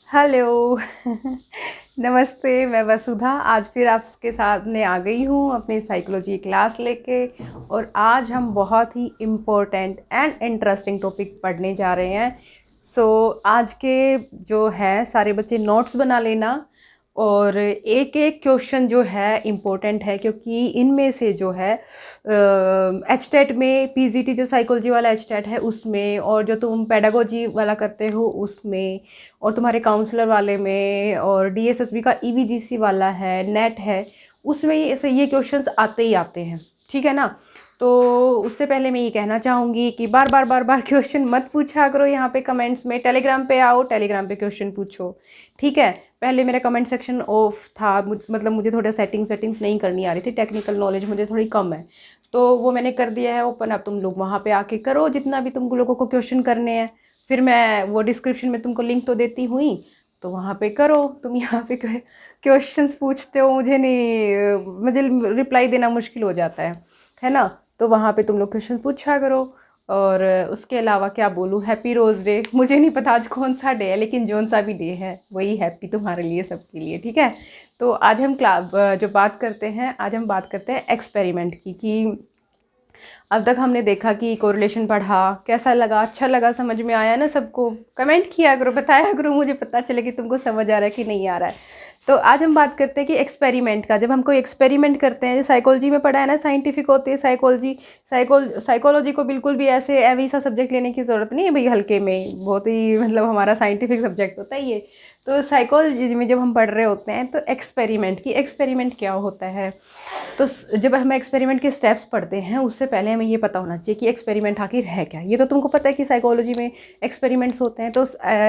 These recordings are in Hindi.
हेलो। नमस्ते, मैं वसुधा आज फिर आपके सामने आ गई हूँ अपनी साइकोलॉजी क्लास लेके। और आज हम बहुत ही इम्पोर्टेंट एंड इंटरेस्टिंग टॉपिक पढ़ने जा रहे हैं। आज के जो है सारे बच्चे नोट्स बना लेना। और एक एक क्वेश्चन जो है इम्पोर्टेंट है, क्योंकि इनमें से जो है एच टेट में पीजीटी जो साइकोलॉजी वाला एच टेट है उसमें, और जो तुम पेडागोजी वाला करते हो उसमें, और तुम्हारे काउंसलर वाले में, और डीएसएसबी का ईवीजीसी वाला है, नेट है, उसमें ये क्वेश्चंस आते ही आते हैं। ठीक है ना। तो उससे पहले मैं ये कहना चाहूँगी कि बार बार क्वेश्चन मत पूछा करो यहाँ पे कमेंट्स में। टेलीग्राम पे आओ, टेलीग्राम पे क्वेश्चन पूछो। ठीक है। पहले मेरा कमेंट सेक्शन ऑफ था, मतलब मुझे थोड़ा सेटिंग्स नहीं करनी आ रही थी, टेक्निकल नॉलेज मुझे थोड़ी कम है, तो वो मैंने कर दिया है ओपन। अब तुम लोग वहाँ पे आके करो जितना भी तुम लोगों को क्वेश्चन करने हैं। फिर मैं वो डिस्क्रिप्शन में तुमको लिंक तो देती हुई, तो वहाँ पे करो। तुम यहाँ पे क्वेश्चंस पूछते हो, मुझे रिप्लाई देना मुश्किल हो जाता है ना। तो वहाँ पे तुम लोग क्वेश्चन पूछा करो। और उसके अलावा क्या बोलूँ, हैप्पी रोज़ डे। मुझे नहीं पता आज कौन सा डे है, लेकिन जौन सा भी डे है वही हैप्पी तुम्हारे लिए, सबके लिए। ठीक है। तो आज हम जो बात करते हैं, आज हम बात करते हैं एक्सपेरिमेंट की। कि अब तक हमने देखा कि कोरिलेशन पढ़ा, कैसा लगा, अच्छा लगा, समझ में आया ना सबको? कमेंट किया करो, बताया करो, मुझे पता चले कि तुमको समझ आ रहा है कि नहीं आ रहा है। तो आज हम बात करते हैं कि एक्सपेरिमेंट का। जब हम कोई एक्सपेरिमेंट करते हैं, साइकोलॉजी में पढ़ा है ना, साइंटिफिक होती है साइकोलॉजी। साइकोलॉजी को बिल्कुल भी ऐसे एवी सा सब्जेक्ट लेने की ज़रूरत नहीं है भाई, हल्के में। बहुत ही मतलब हमारा साइंटिफिक सब्जेक्ट होता है ये। तो साइकोलॉजी में जब हम पढ़ रहे होते हैं तो एक्सपेरिमेंट क्या होता है। तो जब हम एक्सपेरिमेंट के स्टेप्स पढ़ते हैं उससे पहले हमें ये पता होना चाहिए कि एक्सपेरिमेंट आखिर है क्या। ये तो तुमको पता है कि साइकोलॉजी में एक्सपेरिमेंट्स होते हैं। तो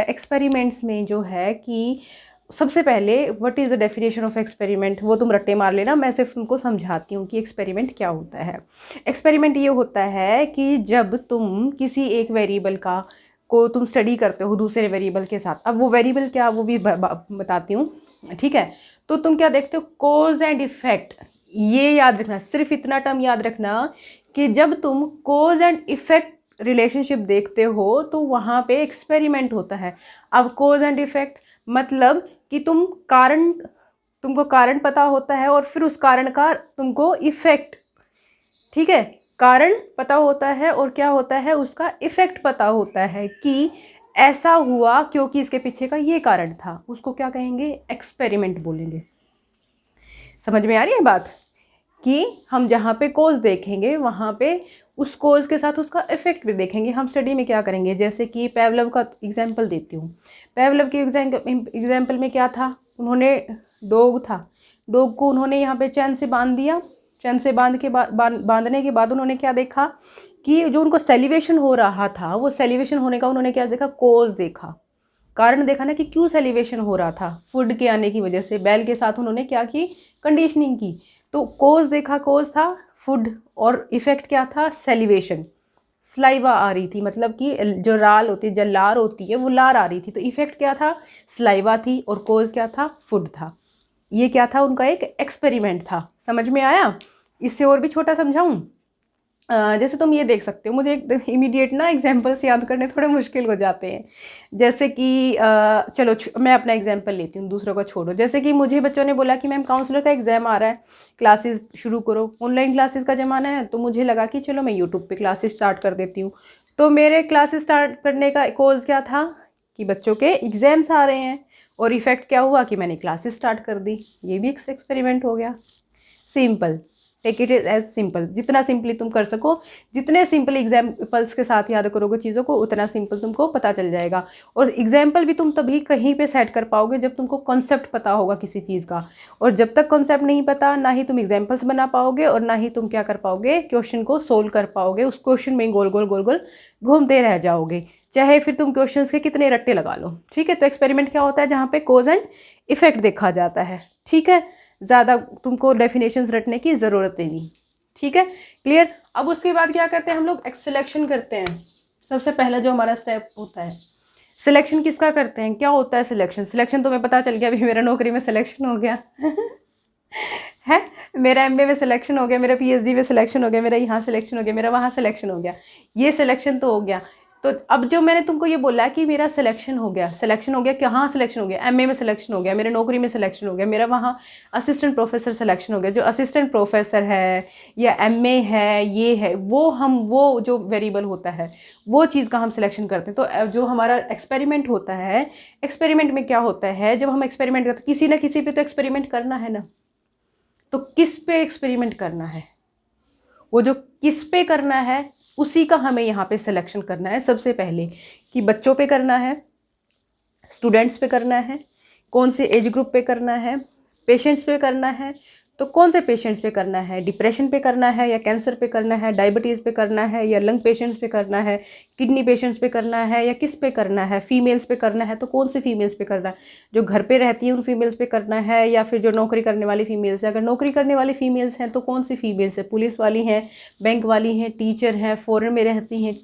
एक्सपेरिमेंट्स में जो है कि सबसे पहले what is the definition of experiment, वो तुम रट्टे मार लेना, मैं सिर्फ तुमको समझाती हूँ कि एक्सपेरिमेंट क्या होता है। एक्सपेरिमेंट ये होता है कि जब तुम किसी एक वेरिएबल का को तुम स्टडी करते हो दूसरे वेरिएबल के साथ। अब वो वेरिएबल क्या, वो भी बताती हूँ। ठीक है। तो तुम क्या देखते हो, कोज एंड इफेक्ट। ये याद रखना, सिर्फ इतना टर्म याद रखना कि जब तुम कोज एंड इफेक्ट रिलेशनशिप देखते हो तो वहाँ पे एक्सपेरिमेंट होता है। अब कोज एंड इफेक्ट मतलब कि तुमको कारण पता होता है, और फिर उस कारण का तुमको इफेक्ट, ठीक है, कारण पता होता है और क्या होता है, उसका इफेक्ट पता होता है कि ऐसा हुआ क्योंकि इसके पीछे का ये कारण था। उसको क्या कहेंगे, एक्सपेरिमेंट बोलेंगे। समझ में आ रही है बात? कि हम जहाँ पे कोज देखेंगे वहाँ पे उस कोज के साथ उसका इफेक्ट भी देखेंगे। हम स्टडी में क्या करेंगे, जैसे कि पेवलव का एग्जाम्पल देती हूँ। पेवलव के एग्जाम्पल में क्या था, उन्होंने डॉग था, डॉग को उन्होंने यहाँ पे चैन से बांध दिया। चैन से बांधने के बाद उन्होंने क्या देखा कि जो उनको सेलिवेशन हो रहा था, वो सेलिवेशन होने का उन्होंने क्या देखा, कोज देखा, कारण देखा ना कि क्यों सेलिवेशन हो रहा था। फूड के आने की वजह से बैल के साथ उन्होंने क्या की, कंडीशनिंग की। तो कोज देखा, कोज था फूड, और इफेक्ट क्या था, सेलिवेशन। स्लाइवा आ रही थी, मतलब कि जो राल होती है, जो लार होती है, वो लार आ रही थी। तो इफेक्ट क्या था, स्लाइवा थी, और कोज क्या था, फूड था। ये क्या था, उनका एक एक्सपेरिमेंट था। समझ में आया? इससे और भी छोटा समझाऊं? जैसे तुम ये देख सकते हो, मुझे एक इमीडिएट ना एग्जांपल्स याद करने थोड़े मुश्किल हो जाते हैं। जैसे कि चलो मैं अपना एग्जांपल लेती हूँ, दूसरों का छोड़ो। जैसे कि मुझे बच्चों ने बोला कि मैम काउंसलर का एग्ज़ाम आ रहा है, क्लासेस शुरू करो, ऑनलाइन क्लासेस का ज़माना है। तो मुझे लगा कि चलो मैं यूट्यूब पे क्लासेस स्टार्ट कर देती हूँ। तो मेरे क्लासेस स्टार्ट करने का कोर्स क्या था कि बच्चों के एग्ज़ाम्स आ रहे हैं, और इफ़ेक्ट क्या हुआ कि मैंने क्लासेस स्टार्ट कर दी। ये भी एक एक्सपेरिमेंट हो गया। Simple, take it as simple. जितना सिंपली तुम कर सको, जितने सिंपल एग्जाम्पल्स के साथ याद करोगे चीज़ों को, उतना सिंपल तुमको पता चल जाएगा। और एग्जाम्पल भी तुम तभी कहीं पे सेट कर पाओगे जब तुमको कॉन्सेप्ट पता होगा किसी चीज़ का। और जब तक कॉन्सेप्ट नहीं पता, ना ही तुम एग्जाम्पल्स बना पाओगे, और ना ही तुम क्या कर पाओगे, क्वेश्चन को सोल्व कर पाओगे। उस क्वेश्चन में गोल गोल घूमते रह जाओगे, चाहे फिर तुम क्वेश्चन के कितने रट्टे लगा लो। ठीक है। तो एक्सपेरिमेंट क्या होता है, जहाँ पे कोज एंड इफेक्ट देखा जाता है। ठीक है। ज़्यादा तुमको डेफिनेशंस रटने की ज़रूरत नहीं। ठीक है, क्लियर? अब उसके बाद क्या करते हैं हम लोग, सिलेक्शन करते हैं। सबसे पहला जो हमारा स्टेप होता है, सिलेक्शन किसका करते हैं, क्या होता है सिलेक्शन। सिलेक्शन तुम्हें पता चल गया, अभी मेरा नौकरी में सिलेक्शन हो गया है, मेरा एमबीए में सिलेक्शन हो गया, मेरा पीएचडी में सिलेक्शन हो गया, मेरा यहाँ सिलेक्शन हो गया, मेरा वहाँ सिलेक्शन हो गया। ये सिलेक्शन तो हो गया। तो अब जो मैंने तुमको ये बोला कि मेरा सिलेक्शन हो गया कहाँ सिलेक्शन हो गया, एमए में सिलेक्शन हो गया, मेरे नौकरी में सिलेक्शन हो गया, मेरा वहाँ असिस्टेंट प्रोफेसर सिलेक्शन हो गया। जो असिस्टेंट प्रोफेसर है या एमए है, ये है वो जो वेरिएबल होता है वो चीज़ का हम सिलेक्शन करते हैं। तो जो हमारा एक्सपेरिमेंट होता है, एक्सपेरिमेंट में क्या होता है, जब हम एक्सपेरिमेंट करते हैं किसी ना किसी पे तो एक्सपेरिमेंट करना है ना, तो किस पे एक्सपेरिमेंट करना है, वो जो किस पे करना है उसी का हमें यहाँ पे सिलेक्शन करना है सबसे पहले, कि बच्चों पे करना है, स्टूडेंट्स पे करना है, कौन से एज ग्रुप पे करना है, पेशेंट्स पे करना है। तो कौन से पेशेंट्स पे करना है, डिप्रेशन पे करना है या कैंसर पे करना है, डायबिटीज़ पे करना है या लंग पेशेंट्स पे करना है, किडनी पेशेंट्स पे करना है या किस पे करना है, फीमेल्स पे करना है तो कौन सी फीमेल्स पे करना है, जो घर पे रहती है उन फीमेल्स पे करना है या फिर जो नौकरी करने वाली फीमेल्स है। अगर नौकरी करने वाली फीमेल्स हैं तो कौन सी फीमेल्स है, पुलिस वाली हैं, बैंक वाली हैं, टीचर हैं, फॉरेन में रहती हैं,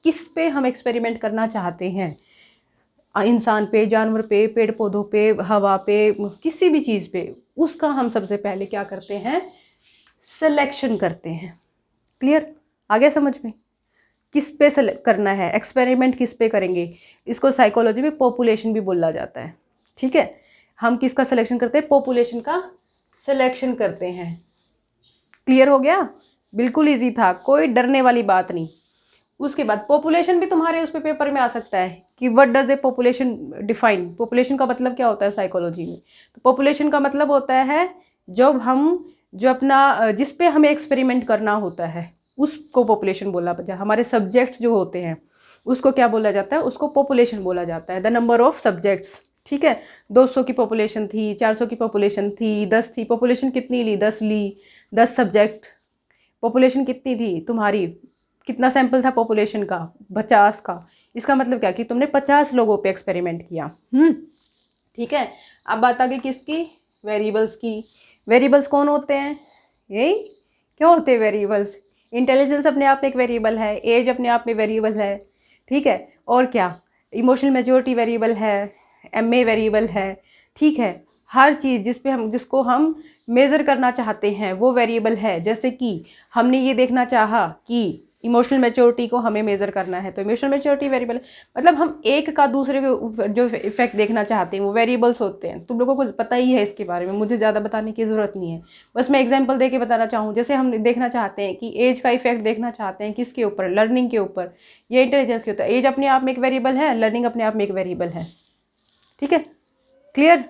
किस पे हम एक्सपेरिमेंट करना चाहते हैं, इंसान पे, जानवर पे, पेड़ पौधों पे, हवा पे, किसी भी चीज़ पे, उसका हम सबसे पहले क्या करते हैं, सिलेक्शन करते हैं। क्लियर, आ गया समझ में? किस पे करना है एक्सपेरिमेंट, किस पे करेंगे, इसको साइकोलॉजी में पॉपुलेशन भी बोला जाता है। ठीक है, हम किसका सिलेक्शन करते हैं, पॉपुलेशन का सिलेक्शन करते हैं। क्लियर हो गया? बिल्कुल ईजी था, कोई डरने वाली बात नहीं। उसके बाद पॉपुलेशन भी तुम्हारे उस पे पेपर में आ सकता है कि what does a population define, population का मतलब क्या होता है साइकोलॉजी में। तो पॉपुलेशन का मतलब होता है जब हम जो अपना जिस पे हमें एक्सपेरिमेंट करना होता है उसको पॉपुलेशन बोला जाता है। हमारे सब्जेक्ट्स जो होते हैं उसको क्या बोला जाता है, उसको पॉपुलेशन बोला जाता है। द नंबर ऑफ सब्जेक्ट्स, ठीक है, 200 की पॉपुलेशन थी, 400 की पॉपुलेशन थी, 10 थी, पॉपुलेशन कितनी ली, 10 ली, 10 सब्जेक्ट, पॉपुलेशन कितनी थी तुम्हारी, कितना सैंपल था पॉपुलेशन का, 50 का। इसका मतलब क्या कि तुमने 50 लोगों पे एक्सपेरिमेंट किया। ठीक है, अब बात आ गई किसकी, वेरिएबल्स की। वेरिएबल्स कौन होते हैं, यही क्या होते हैं वेरिएबल्स, इंटेलिजेंस अपने आप में एक वेरिएबल है, एज अपने आप में वेरिएबल है, ठीक है, और क्या, इमोशनल मैच्योरिटी वेरिएबल है, एमए वेरिएबल है, ठीक है, हर चीज़ जिसको हम मेज़र करना चाहते हैं वो वेरिएबल है। जैसे कि हमने ये देखना चाहा कि इमोशनल मैच्योरिटी को हमें मेज़र करना है तो इमोशनल मैच्योरिटी वेरिएबल, मतलब हम एक का दूसरे के ऊपर जो इफेक्ट देखना चाहते हैं वो वेरिएबल्स होते हैं। तुम लोगों को पता ही है इसके बारे में, मुझे ज़्यादा बताने की ज़रूरत नहीं है, बस मैं एग्जांपल दे के बताना चाहूँ। जैसे हम देखना चाहते हैं कि एज का इफेक्ट देखना चाहते हैं किसके ऊपर, लर्निंग के ऊपर या इंटेलिजेंस के ऊपर। एज अपने आप में एक वेरिएबल है, लर्निंग अपने आप में एक वेरिएबल है। ठीक है, क्लियर,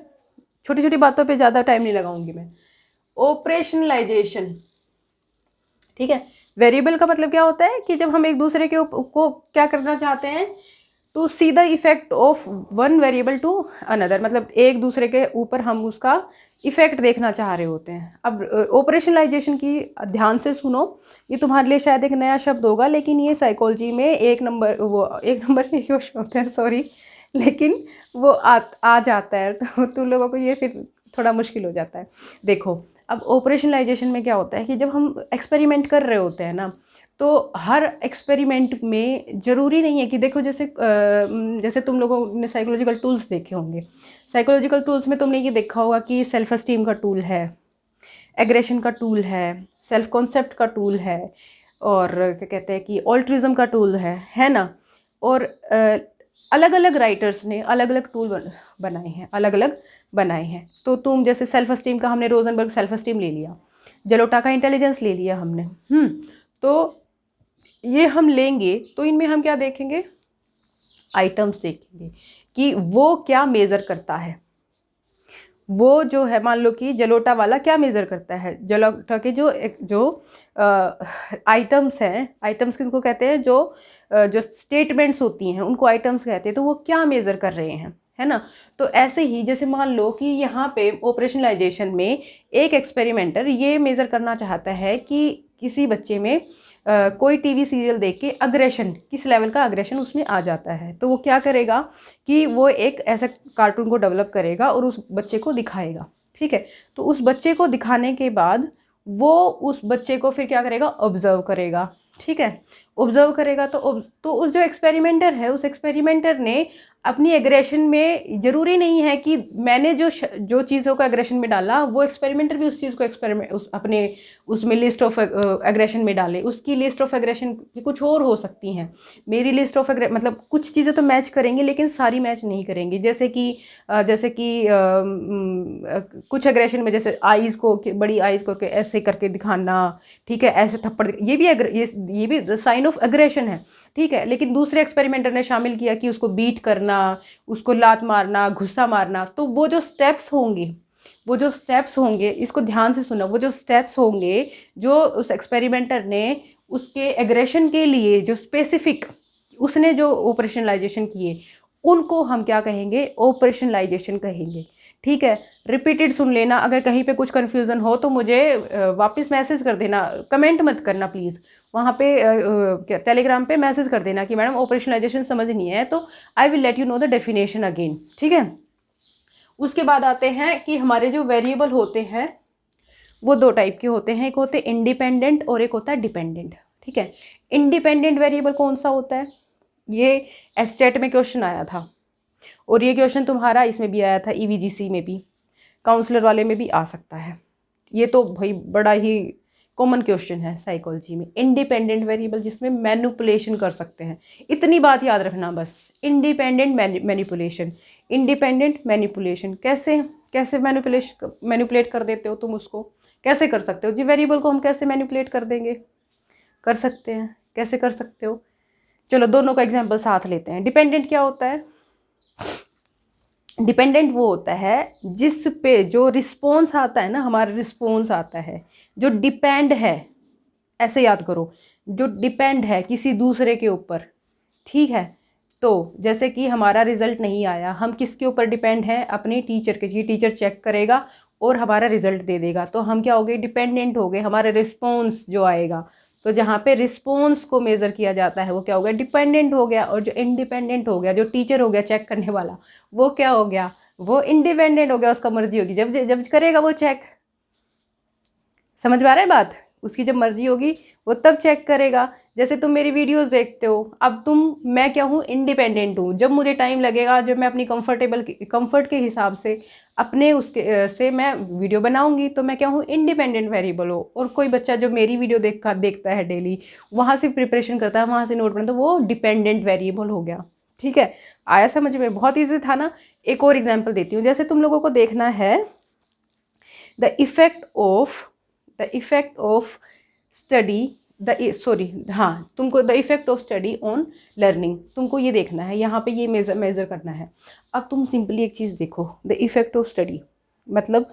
छोटी छोटी बातों पे ज़्यादा टाइम नहीं लगाऊंगी मैं। ऑपरेशनलाइजेशन, ठीक है, वेरिएबल का मतलब क्या होता है कि जब हम एक दूसरे के को क्या करना चाहते हैं, to see the effect of one variable to another, मतलब एक दूसरे के ऊपर हम उसका इफेक्ट देखना चाह रहे होते हैं। अब ऑपरेशनलाइजेशन की ध्यान से सुनो, ये तुम्हारे लिए शायद एक नया शब्द होगा, लेकिन ये साइकोलॉजी में एक नंबर के क्वेश्चन होते हैं, सॉरी, लेकिन वो आ जाता है तो तुम लोगों को ये फिर थोड़ा मुश्किल हो जाता है। देखो, अब ऑपरेशनलाइजेशन में क्या होता है कि जब हम एक्सपेरिमेंट कर रहे होते हैं ना, तो हर एक्सपेरिमेंट में ज़रूरी नहीं है कि देखो, जैसे तुम लोगों ने साइकोलॉजिकल टूल्स देखे होंगे, साइकोलॉजिकल टूल्स में तुमने ये देखा होगा कि सेल्फ एस्टीम का टूल है, एग्रेशन का टूल है, सेल्फ कॉन्सेप्ट का टूल है, और क्या कहते हैं कि ऑल्ट्रिज्म का टूल है ना। और अलग अलग राइटर्स ने अलग अलग टूल बनाए हैं, अलग अलग बनाए हैं। तो तुम जैसे सेल्फ एस्टीम का हमने रोजनबर्ग सेल्फ एस्टीम ले लिया, जलोटा का इंटेलिजेंस ले लिया हमने। तो ये हम लेंगे तो इनमें हम क्या देखेंगे, आइटम्स देखेंगे कि वो क्या मेज़र करता है। वो जो है, मान लो कि जलोटा वाला क्या मेज़र करता है, जलोटा के जो आइटम्स हैं, आइटम्स किसको कहते हैं, जो स्टेटमेंट्स होती हैं उनको आइटम्स कहते हैं, तो वो क्या मेज़र कर रहे हैं, है ना। तो ऐसे ही जैसे मान लो कि यहाँ पे ऑपरेशनलाइजेशन में एक एक्सपेरिमेंटर ये मेज़र करना चाहता है कि किसी बच्चे में कोई टीवी सीरियल देख के अग्रेशन, किस लेवल का अग्रेशन उसमें आ जाता है, तो वो क्या करेगा कि वो एक ऐसा कार्टून को डेवलप करेगा और उस बच्चे को दिखाएगा। ठीक है, तो उस बच्चे को दिखाने के बाद वो उस बच्चे को फिर क्या करेगा, ऑब्जर्व करेगा। ठीक है, ऑब्जर्व करेगा तो उस जो एक्सपेरिमेंटर है, उस एक्सपेरिमेंटर ने अपनी एग्रेशन में, ज़रूरी नहीं है कि मैंने जो चीज़ों को एग्रेशन में डाला वो एक्सपेरिमेंटर भी उस चीज़ को अपने उसमें लिस्ट ऑफ एग्रेशन में डाले। उसकी लिस्ट ऑफ एग्रेशन की कुछ और हो सकती हैं, मेरी लिस्ट ऑफ मतलब कुछ चीज़ें तो मैच करेंगी लेकिन सारी मैच नहीं करेंगी। जैसे कि कुछ एग्रेशन में जैसे आईज़ को, बड़ी आईज़ को ऐसे करके दिखाना, ठीक है, ऐसे थप्पड़, ये भी साइन ऑफ एग्रेशन है, ठीक है। लेकिन दूसरे एक्सपेरिमेंटर ने शामिल किया कि उसको बीट करना, उसको लात मारना, घुसा मारना। तो वो जो स्टेप्स होंगे, इसको ध्यान से सुनो, वो जो स्टेप्स होंगे जो उस एक्सपेरिमेंटर ने उसके एग्रेशन के लिए जो स्पेसिफिक उसने जो ऑपरेशनलाइजेशन किए, उनको हम क्या कहेंगे? ऑपरेशनलाइजेशन कहेंगे, ठीक है। रिपीटेड सुन लेना, अगर कहीं पे कुछ कन्फ्यूज़न हो तो मुझे वापस मैसेज कर देना, कमेंट मत करना प्लीज़। वहाँ पे क्या टेलीग्राम पे मैसेज कर देना कि मैडम ऑपरेशनलाइजेशन समझ नहीं है, तो I will let you know the definition again, ठीक है। उसके बाद आते हैं कि हमारे जो वेरिएबल होते हैं वो दो टाइप के होते हैं, एक होते हैं इंडिपेंडेंट और एक होता है डिपेंडेंट, ठीक है। इंडिपेंडेंट वेरिएबल कौन सा होता है? ये एस्टेट में क्वेश्चन आया था, और ये क्वेश्चन तुम्हारा इसमें भी आया था, ईवीजीसी में भी, काउंसलर वाले में भी आ सकता है। ये तो भाई बड़ा ही कॉमन क्वेश्चन है साइकोलॉजी में। इंडिपेंडेंट वेरिएबल जिसमें मैनिपुलेशन कर सकते हैं, इतनी बात याद रखना बस। इंडिपेंडेंट मैनिपुलेशन, इंडिपेंडेंट मैनिपुलेशन कैसे मैनिपुलेट कर देते हो तुम उसको? कैसे कर सकते हो जी? वेरिएबल को हम कैसे मैनिपुलेट कर देंगे? कर सकते हैं, कैसे कर सकते हो? चलो दोनों का एग्जाम्पल साथ लेते हैं। डिपेंडेंट क्या होता है? डिपेंडेंट वो होता है जिस पे जो रिस्पॉन्स आता है ना, हमारा रिस्पॉन्स आता है जो डिपेंड है, ऐसे याद करो, जो डिपेंड है किसी दूसरे के ऊपर, ठीक है। तो जैसे कि हमारा रिजल्ट नहीं आया, हम किसके ऊपर डिपेंड हैं? अपनी टीचर के। टीचर चेक करेगा और हमारा रिजल्ट दे देगा, तो हम क्या हो गए? डिपेंडेंट हो गए। हमारा रिस्पॉन्स जो आएगा, तो जहाँ पे रिस्पॉन्स को मेज़र किया जाता है वो क्या हो गया? डिपेंडेंट हो गया। और जो इंडिपेंडेंट हो गया, जो टीचर हो गया चेक करने वाला, वो क्या हो गया? वो इंडिपेंडेंट हो गया। उसका मर्जी होगी, जब जब करेगा वो चेक। समझ में आ रहा है बात? उसकी जब मर्जी होगी वो तब चेक करेगा। जैसे तुम मेरी वीडियोस देखते हो, अब मैं क्या हूँ? इंडिपेंडेंट हूँ। जब मुझे टाइम लगेगा, जब मैं अपनी कंफर्ट के हिसाब से अपने उसके से मैं वीडियो बनाऊंगी, तो मैं क्या हूँ? इंडिपेंडेंट वेरिएबल हो। और कोई बच्चा जो मेरी वीडियो देखता है डेली, वहाँ से प्रिपरेशन करता है, वहाँ से नोट बनाता है, तो वो डिपेंडेंट वेरिएबल हो गया, ठीक है। आया समझ में? बहुत ईजी था ना। एक और एग्जाम्पल देती हूँ। जैसे तुम लोगों को देखना है द इफेक्ट ऑफ स्टडी तुमको the effect of study on learning, तुमको ये देखना है, यहाँ पे ये मेज़र करना है। अब तुम सिंपली एक चीज़ देखो, द इफेक्ट ऑफ स्टडी मतलब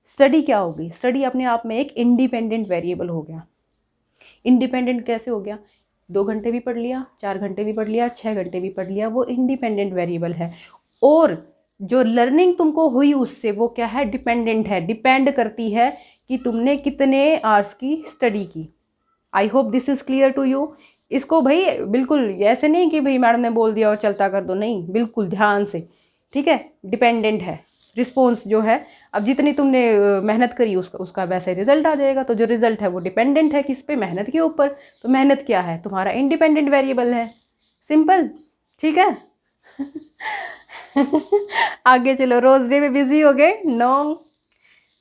स्टडी क्या होगी? स्टडी अपने आप में एक इंडिपेंडेंट वेरिएबल हो गया। इंडिपेंडेंट कैसे हो गया? 2 घंटे भी पढ़ लिया, 4 घंटे भी पढ़ लिया, 6 घंटे भी पढ़ लिया, वो इंडिपेंडेंट वेरिएबल है। और जो लर्निंग तुमको हुई उससे, वो क्या है? डिपेंडेंट है। डिपेंड करती है कि तुमने कितने आवर्स की स्टडी की। I hope this is clear to you. इसको भाई बिल्कुल ऐसे नहीं कि भाई मैडम ने बोल दिया और चलता कर दो, नहीं, बिल्कुल ध्यान से, ठीक है। डिपेंडेंट है। रिस्पॉन्स जो है, अब जितनी तुमने मेहनत करी उसका वैसे रिजल्ट आ जाएगा। तो जो रिजल्ट है वो डिपेंडेंट है किस पे? मेहनत के ऊपर। तो मेहनत क्या है? तुम्हारा इंडिपेंडेंट वेरिएबल है। सिंपल, ठीक है। आगे चलो। रोज डे में बिजी हो गए? नो।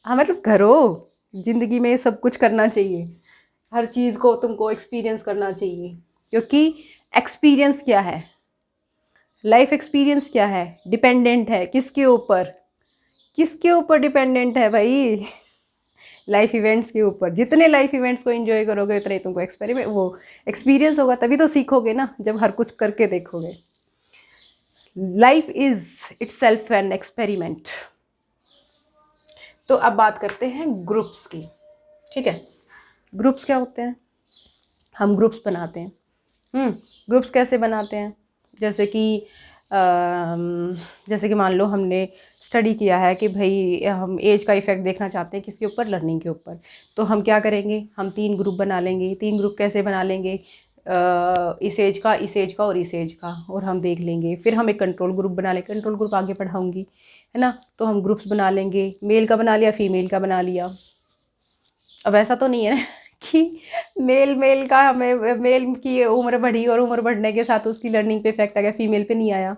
हाँ मतलब करो, ज़िंदगी में सब कुछ करना चाहिए, हर चीज़ को तुमको एक्सपीरियंस करना चाहिए। क्योंकि एक्सपीरियंस क्या है? लाइफ एक्सपीरियंस क्या है? डिपेंडेंट है किसके ऊपर? किसके ऊपर डिपेंडेंट है भाई? लाइफ इवेंट्स के ऊपर। जितने लाइफ इवेंट्स को एंजॉय करोगे उतना ही तुमको एक्सपीरियंस होगा, तभी तो सीखोगे ना, जब हर कुछ करके देखोगे। Life is itself an experiment. तो अब बात करते हैं ग्रुप्स की, ठीक है। ग्रुप्स क्या होते हैं? हम ग्रुप्स बनाते हैं। ग्रुप्स कैसे बनाते हैं? जैसे कि मान लो हमने स्टडी किया है कि भाई हम एज का इफ़ेक्ट देखना चाहते हैं किसके ऊपर? लर्निंग के ऊपर। तो हम क्या करेंगे? हम 3 ग्रुप बना लेंगे। 3 ग्रुप कैसे बना लेंगे? इस एज का, इस एज का और इस एज का, और हम देख लेंगे। फिर हम एक कंट्रोल ग्रुप बना लेंगे। कंट्रोल ग्रुप आगे पढ़ाऊँगी, है ना। तो हम ग्रुप्स बना लेंगे, मेल का बना लिया, फीमेल का बना लिया। अब ऐसा तो नहीं है ना कि मेल मेल का हमें मेल की उम्र बढ़ी और उम्र बढ़ने के साथ उसकी लर्निंग पे इफेक्ट आ गया, फीमेल पे नहीं आया,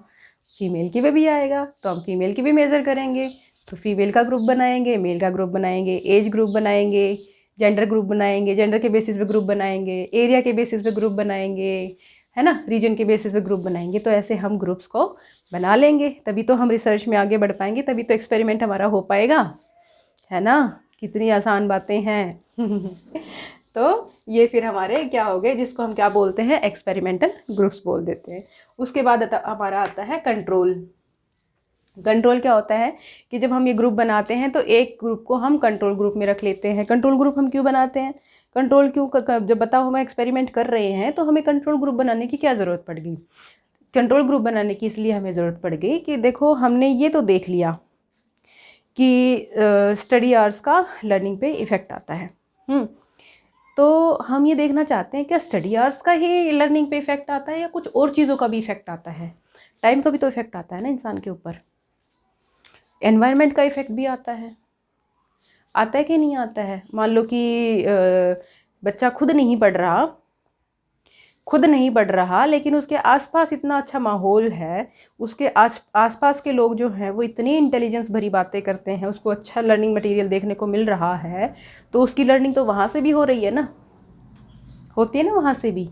फीमेल की पे भी आएगा, तो हम फीमेल की भी मेज़र करेंगे। तो फीमेल का ग्रुप बनाएंगे, मेल का ग्रुप बनाएंगे, एज ग्रुप बनाएंगे, जेंडर ग्रुप बनाएंगे, जेंडर के बेसिस पे ग्रुप बनाएंगे, एरिया के बेसिस पे ग्रुप बनाएंगे, है ना, रीजन के बेसिस पे ग्रुप बनाएंगे। तो ऐसे हम ग्रुप्स को बना लेंगे, तभी तो हम रिसर्च में आगे बढ़ पाएंगे, तभी तो एक्सपेरिमेंट हमारा हो पाएगा, है ना। कितनी आसान बातें हैं। तो ये फिर हमारे क्या हो गए, जिसको हम क्या बोलते हैं, एक्सपेरिमेंटल ग्रुप्स बोल देते हैं। उसके बाद हमारा आता है कंट्रोल। कंट्रोल क्या होता है कि जब हम ये ग्रुप बनाते हैं तो एक ग्रुप को हम कंट्रोल ग्रुप में रख लेते हैं। कंट्रोल ग्रुप हम क्यों बनाते हैं, कंट्रोल क्यों, जब बताओ हम एक्सपेरिमेंट कर रहे हैं तो हमें कंट्रोल ग्रुप बनाने की क्या ज़रूरत पड़ गई। कंट्रोल ग्रुप बनाने की इसलिए हमें ज़रूरत पड़ गई कि देखो हमने ये तो देख लिया कि स्टडी आवर्स का लर्निंग पे इफ़ेक्ट आता है। तो हम ये देखना चाहते हैं क्या स्टडी आवर्स का ही लर्निंग पे इफ़ेक्ट आता है या कुछ और चीज़ों का भी इफ़ेक्ट आता है। टाइम का भी तो इफ़ेक्ट आता है ना इंसान के ऊपर, एनवायरनमेंट का इफ़ेक्ट भी आता है कि नहीं आता है। मान लो कि बच्चा खुद नहीं पढ़ रहा लेकिन उसके आसपास इतना अच्छा माहौल है, उसके आसपास के लोग जो हैं वो इतनी इंटेलिजेंस भरी बातें करते हैं, उसको अच्छा लर्निंग मटेरियल देखने को मिल रहा है, तो उसकी लर्निंग तो वहाँ से भी हो रही है ना, होती है ना वहाँ से भी।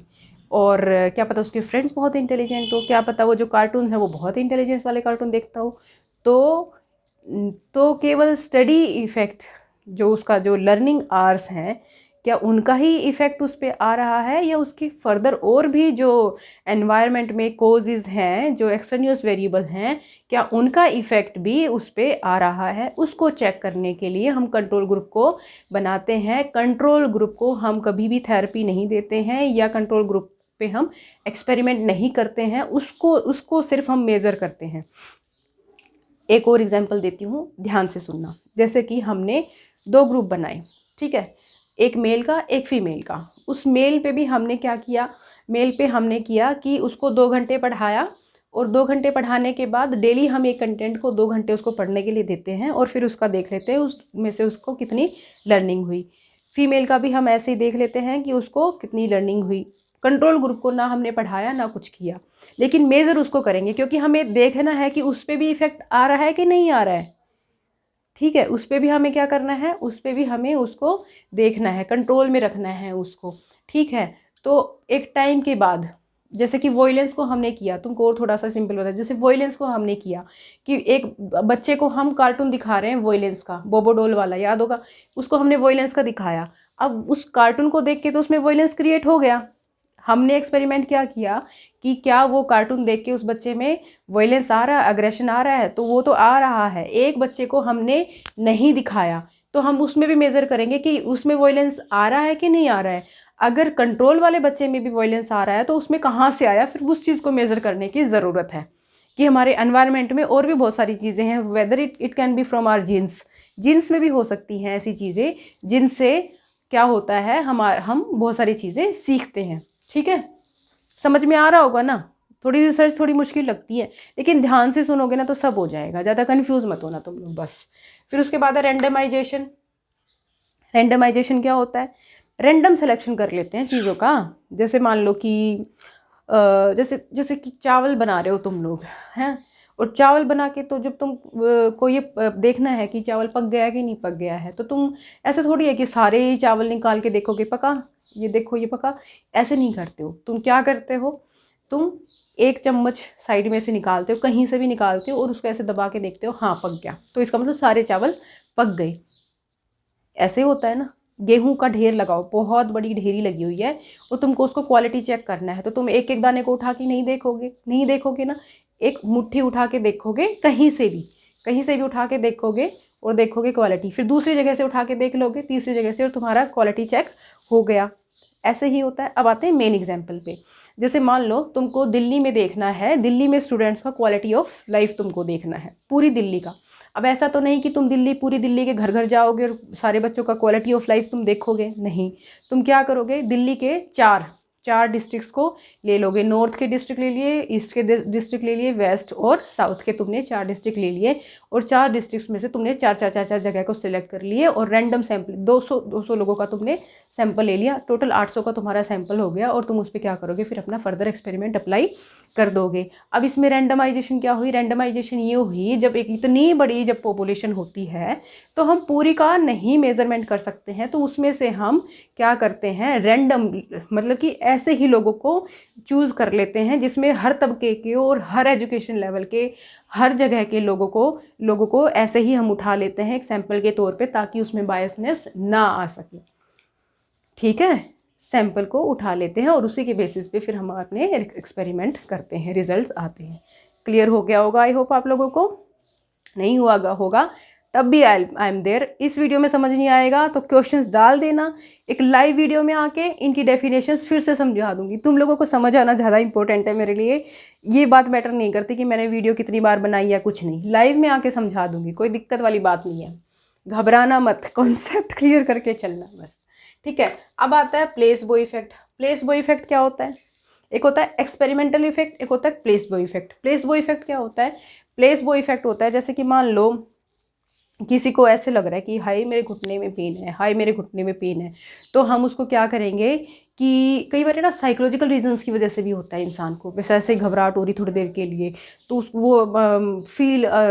और क्या पता उसके फ्रेंड्स बहुत इंटेलिजेंट हो, क्या पता वो जो कार्टून है वो बहुत इंटेलिजेंस वाले कार्टून देखता हो। तो केवल स्टडी इफ़ेक्ट, जो उसका जो लर्निंग आवर्स हैं, क्या उनका ही इफ़ेक्ट उस पर आ रहा है या उसकी फर्दर और भी जो एनवायरनमेंट में कोजेज़ हैं, जो एक्सटर्नियस वेरिएबल हैं, क्या उनका इफ़ेक्ट भी उस पर आ रहा है। उसको चेक करने के लिए हम कंट्रोल ग्रुप को बनाते हैं। कंट्रोल ग्रुप को हम कभी भी थेरेपी नहीं देते हैं या कंट्रोल ग्रुप पे हम एक्सपेरिमेंट नहीं करते हैं, उसको सिर्फ हम मेज़र करते हैं। एक और एग्जांपल देती हूँ, ध्यान से सुनना। जैसे कि हमने 2 ग्रुप बनाए, ठीक है, एक मेल का एक फीमेल का। उस मेल पे भी हमने क्या किया, मेल पे हमने किया कि उसको 2 घंटे पढ़ाया, और 2 घंटे पढ़ाने के बाद डेली हम एक कंटेंट को 2 घंटे उसको पढ़ने के लिए देते हैं और फिर उसका देख लेते हैं उसमें से उसको कितनी लर्निंग हुई। फीमेल का भी हम ऐसे ही देख लेते हैं कि उसको कितनी लर्निंग हुई। कंट्रोल ग्रुप को ना हमने पढ़ाया ना कुछ किया, लेकिन मेज़र उसको करेंगे क्योंकि हमें देखना है कि उस पर भी इफ़ेक्ट आ रहा है कि नहीं आ रहा है। ठीक है, उस पर भी हमें क्या करना है, उस पर भी हमें उसको देखना है, कंट्रोल में रखना है उसको। ठीक है, तो एक टाइम के बाद, जैसे कि वॉयलेंस को हमने किया, तुमको और थोड़ा सा सिंपल बता, जैसे वॉयलेंस को हमने किया कि एक बच्चे को हम कार्टून दिखा रहे हैं वॉयलेंस का, बोबो डॉल वाला, याद होगा, उसको हमने वॉयलेंस का दिखाया। अब उस कार्टून को देख के तो उसमें वॉयलेंस क्रिएट हो गया। हमने एक्सपेरिमेंट क्या किया कि क्या वो कार्टून देख के उस बच्चे में वॉयलेंस आ रहा है, अग्रेशन आ रहा है, तो वो तो आ रहा है। एक बच्चे को हमने नहीं दिखाया, तो हम उसमें भी मेज़र करेंगे कि उसमें वॉयलेंस आ रहा है कि नहीं आ रहा है। अगर कंट्रोल वाले बच्चे में भी वॉयलेंस आ रहा है तो उसमें कहाँ से आया, फिर उस चीज़ को मेज़र करने की ज़रूरत है। कि हमारे एनवायरनमेंट में और भी बहुत सारी चीज़ें हैं, whether it can be from our genes में भी हो सकती हैं ऐसी चीज़ें जिनसे क्या होता है, हम बहुत सारी चीज़ें सीखते हैं। ठीक है, समझ में आ रहा होगा ना। थोड़ी रिसर्च थोड़ी मुश्किल लगती है, लेकिन ध्यान से सुनोगे ना तो सब हो जाएगा, ज़्यादा कंफ्यूज मत होना तुम लोग बस। फिर उसके बाद है रैंडमाइजेशन। रैंडमाइजेशन क्या होता है, रैंडम सिलेक्शन कर लेते हैं चीज़ों का। जैसे मान लो कि जैसे जैसे कि चावल बना रहे हो तुम लोग हैं, और चावल बना के तो जब तुम को ये देखना है कि चावल पक गया कि नहीं पक गया है, तो तुम ऐसे थोड़ी है कि सारे ही चावल निकाल के देखोगे पका, ये देखो ये पका, ऐसे नहीं करते हो। तुम क्या करते हो, तुम एक चम्मच साइड में से निकालते हो, कहीं से भी निकालते हो और उसको ऐसे दबा के देखते हो, हाँ पक गया, तो इसका मतलब सारे चावल पक गए। ऐसे होता है ना। गेहूं का ढेर लगाओ, बहुत बड़ी ढेरी लगी हुई है और तुमको उसको क्वालिटी चेक करना है, तो तुम एक एक दाने को उठा के नहीं देखोगे ना, एक मुट्ठी उठा के देखोगे, कहीं से भी उठा के देखोगे और देखोगे क्वालिटी, फिर दूसरी जगह से उठा के देख लोगे, तीसरी जगह से, और तुम्हारा क्वालिटी चेक हो गया। ऐसे ही होता है। अब आते हैं मेन एग्जाम्पल पे। जैसे मान लो तुमको दिल्ली में देखना है, दिल्ली में स्टूडेंट्स का क्वालिटी ऑफ लाइफ तुमको देखना है, पूरी दिल्ली का। अब ऐसा तो नहीं कि तुम पूरी दिल्ली के घर घर जाओगे और सारे बच्चों का क्वालिटी ऑफ लाइफ तुम देखोगे, नहीं। तुम क्या करोगे, दिल्ली के चार डिस्ट्रिक्ट्स को ले लोगे। नॉर्थ के डिस्ट्रिक्ट ले लिए, ईस्ट के डिस्ट्रिक्ट ले लिए, वेस्ट और साउथ के तुमने 4 डिस्ट्रिक्ट ले लिए, और 4 डिस्ट्रिक्ट्स में से तुमने चार जगह को सिलेक्ट कर लिए और रैंडम सैम्पलिंग 200 लोगों का तुमने सैंपल ले लिया, टोटल 800 का तुम्हारा सैंपल हो गया और तुम उस पर क्या करोगे, फिर अपना फर्दर एक्सपेरिमेंट अप्लाई कर दोगे। अब इसमें रैंडमाइजेशन क्या हुई, रैंडमाइजेशन ये हुई जब एक इतनी बड़ी जब पॉपुलेशन होती है तो हम पूरी का नहीं मेज़रमेंट कर सकते हैं, तो उसमें से हम क्या करते हैं, रैंडम मतलब कि ऐसे ही लोगों को चूज़ कर लेते हैं जिसमें हर तबके के और हर एजुकेशन लेवल के हर जगह के लोगों को ऐसे ही हम उठा लेते हैं एक सैंपल के तौर पे, ताकि उसमें बायसनेस ना आ सके। ठीक है, सैंपल को उठा लेते हैं और उसी के बेसिस पे फिर हम अपने एक्सपेरिमेंट करते हैं, रिजल्ट्स आते हैं। क्लियर हो गया होगा आई होप आप लोगों को। नहीं हुआ होगा तब भी आई एम देयर। इस वीडियो में समझ नहीं आएगा तो क्वेश्चंस डाल देना, एक लाइव वीडियो में आके इनकी डेफिनेशंस फिर से समझा दूंगी। तुम लोगों को समझ आना ज़्यादा इंपॉर्टेंट है मेरे लिए, ये बात मैटर नहीं करती कि मैंने वीडियो कितनी बार बनाई या कुछ नहीं, लाइव में आके समझा दूंगी, कोई दिक्कत वाली बात नहीं है। घबराना मत, कॉन्सेप्ट क्लियर करके चलना बस। ठीक है, अब आता है प्लेसबो इफेक्ट। प्लेसबो इफेक्ट क्या होता है, एक होता है एक्सपेरिमेंटल इफेक्ट, एक होता है प्लेसबो इफेक्ट। प्लेसबो इफेक्ट क्या होता है, प्लेसबो इफेक्ट होता है जैसे कि मान लो किसी को ऐसे लग रहा है कि हाय मेरे घुटने में पेन है, हाय मेरे घुटने में पेन है, तो हम उसको क्या करेंगे कि कई बार ना साइकोलॉजिकल रीजंस की वजह से भी होता है इंसान को, वैसे ऐसे घबराहट हो रही थोड़ी देर के लिए, तो वो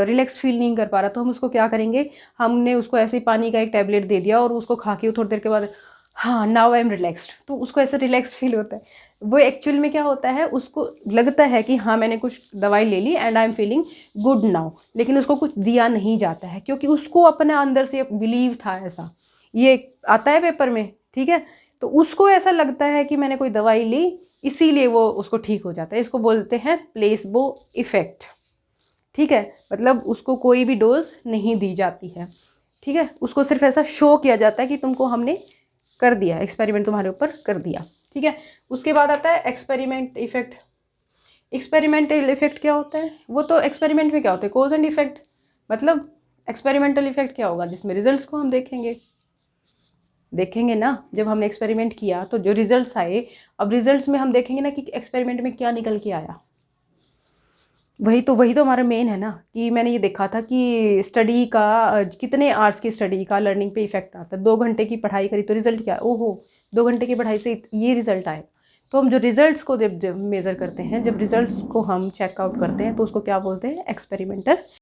रिलैक्स फील नहीं कर पा रहा, तो हम उसको क्या करेंगे, हमने उसको ऐसे ही पानी का एक टैबलेट दे दिया और उसको खा के थोड़ी देर के बाद हाँ नाउ आई एम रिलैक्स्ड, तो उसको ऐसे रिलैक्स फील होता है। वो एक्चुअल में क्या होता है, उसको लगता है कि हाँ मैंने कुछ दवाई ले ली and I am feeling good now, लेकिन उसको कुछ दिया नहीं जाता है क्योंकि उसको अपने अंदर से बिलीव था ऐसा, ये आता है पेपर में। ठीक है, तो उसको ऐसा लगता है कि मैंने कोई दवाई ली इसीलिए वो उसको ठीक हो जाता है, इसको बोलते हैं प्लेसबो इफेक्ट। ठीक है, मतलब उसको कोई भी डोज नहीं दी जाती है। ठीक है, उसको सिर्फ ऐसा शो किया जाता है कि तुमको हमने कर दिया, एक्सपेरिमेंट तुम्हारे ऊपर कर दिया। ठीक है, उसके बाद आता है एक्सपेरिमेंट इफेक्ट। एक्सपेरिमेंटल इफेक्ट क्या होता है, वो तो एक्सपेरिमेंट में क्या होता है, कोज एंड इफेक्ट, मतलब एक्सपेरिमेंटल इफेक्ट क्या होगा, जिसमें रिजल्ट्स को हम देखेंगे ना, जब हमने एक्सपेरिमेंट किया तो जो रिजल्ट्स आए, अब रिजल्ट्स में हम देखेंगे ना कि एक्सपेरिमेंट में क्या निकल के आया, वही तो हमारा मेन है ना, कि मैंने ये देखा था कि स्टडी का कितने आवर्स की स्टडी का लर्निंग पे इफेक्ट आता है। 2 घंटे की पढ़ाई करी तो रिजल्ट क्या है, ओहो 2 घंटे की पढ़ाई से ये रिजल्ट आए। तो हम जो रिजल्ट्स को जब मेज़र करते हैं, जब रिजल्ट्स को हम चेकआउट करते हैं तो उसको क्या बोलते हैं, एक्सपेरिमेंटल